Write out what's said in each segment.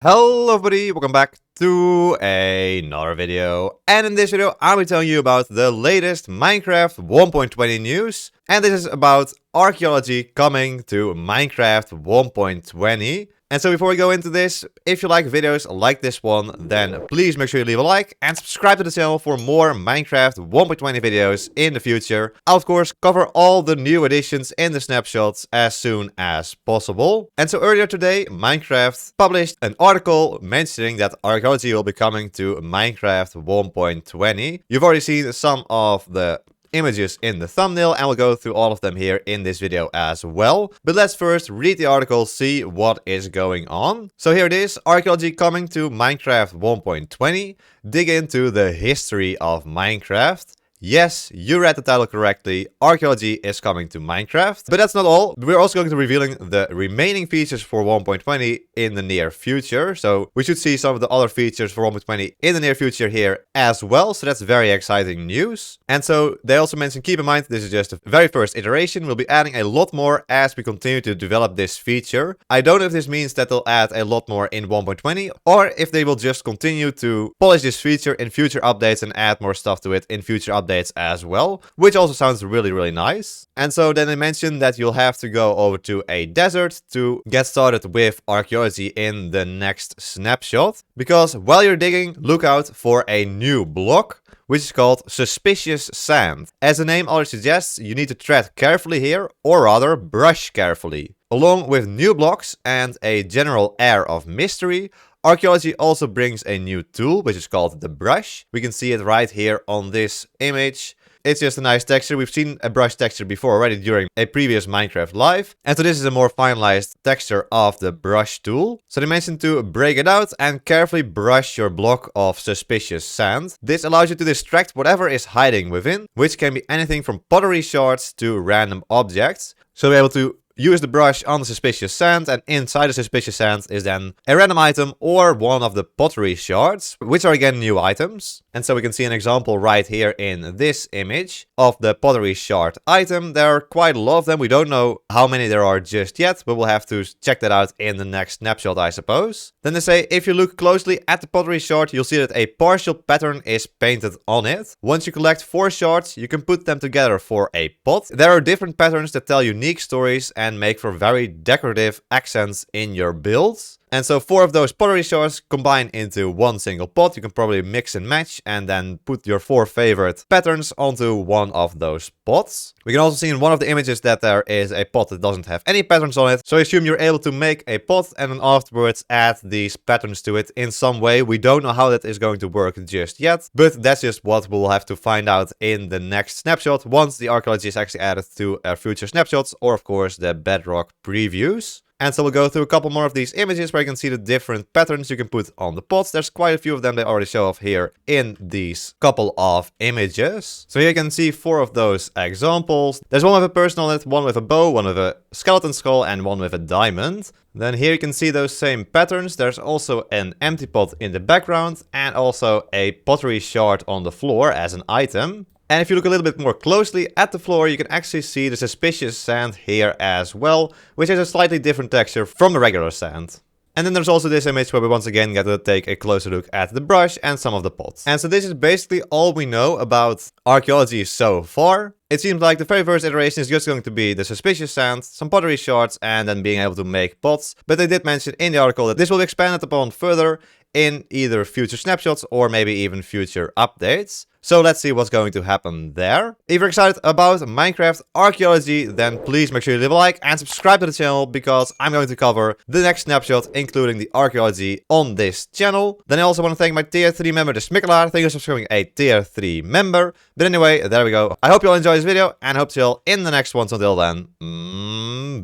Hello everybody, welcome back to another video. And in this video, I'll be telling you about the latest Minecraft 1.20 news. And this is about archaeology coming to Minecraft 1.20. And so before we go into this, if you like videos like this one, then please make sure you leave a like and subscribe to the channel for more Minecraft 1.20 videos in the future. I'll of course cover all the new additions in the snapshots as soon as possible. And so earlier today, Minecraft published an article mentioning that archaeology will be coming to Minecraft 1.20. You've already seen some of the images in the thumbnail, and we'll go through all of them here in this video as well. But let's first read the article, see what is going on. So here it is, archaeology coming to Minecraft 1.20. Dig into the history of Minecraft. Yes, you read the title correctly. Archaeology is coming to Minecraft. But that's not all. We're also going to be revealing the remaining features for 1.20 in the near future. So we should see some of the other features for 1.20 in the near future here as well. So that's very exciting news. And so they also mentioned, keep in mind, this is just the very first iteration. We'll be adding a lot more as we continue to develop this feature. I don't know if this means that they'll add a lot more in 1.20 or if they will just continue to polish this feature in future updates and add more stuff to it in future updates as well, which also sounds really nice. And so then they mentioned that you'll have to go over to a desert to get started with archaeology in the next snapshot, because while you're digging, look out for a new block which is called suspicious sand. As the name already suggests, you need to tread carefully here, or rather brush carefully. Along with new blocks and a general air of mystery, archaeology also brings a new tool, which is called the brush. We can see it right here on this image. It's just a nice texture. We've seen a brush texture before already during a previous Minecraft live. And so this is a more finalized texture of the brush tool. So they mentioned to break it out and carefully brush your block of suspicious sand. This allows you to distract whatever is hiding within, which can be anything from pottery shards to random objects. So we're able to use the brush on the suspicious sand, and inside the suspicious sand is then a random item or one of the pottery shards, which are again new items. And so we can see an example right here in this image of the pottery shard item. There are quite a lot of them. We don't know how many there are just yet, but we'll have to check that out in the next snapshot, I suppose. Then they say if you look closely at the pottery shard, you'll see that a partial pattern is painted on it. Once you collect 4 shards, you can put them together for a pot. There are different patterns that tell unique stories and make for very decorative accents in your builds. And so 4 of those pottery shards combine into one single pot. You can probably mix and match and then put your 4 favorite patterns onto one of those pots. We can also see in one of the images that there is a pot that doesn't have any patterns on it. So I assume you're able to make a pot and then afterwards add these patterns to it in some way. We don't know how that is going to work just yet, but that's just what we'll have to find out in the next snapshot once the archaeology is actually added to our future snapshots, or of course the bedrock previews. And so we'll go through a couple more of these images where you can see the different patterns you can put on the pots. There's quite a few of them they already show off here in these couple of images. So here you can see 4 of those examples. There's one with a person on it, one with a bow, one with a skeleton skull, and one with a diamond. Then here you can see those same patterns. There's also an empty pot in the background and also a pottery shard on the floor as an item. And if you look a little bit more closely at the floor, you can actually see the suspicious sand here as well, which has a slightly different texture from the regular sand. And then there's also this image where we once again get to take a closer look at the brush and some of the pots. And so this is basically all we know about archaeology so far. It seems like the very first iteration is just going to be the suspicious sand, some pottery shards, and then being able to make pots. But they did mention in the article that this will be expanded upon further in either future snapshots or maybe even future updates. So let's see what's going to happen there. If you're excited about Minecraft archaeology, then please make sure you leave a like and subscribe to the channel, because I'm going to cover the next snapshot, including the archaeology on this channel. Then I also want to thank my tier 3 member, the Smikkelaar. Thank you for becoming a tier 3 member. But anyway, there we go. I hope you all enjoy this video and hope to see you all in the next ones. Until then,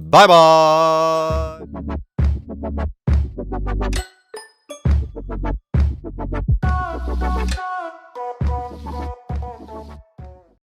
bye bye!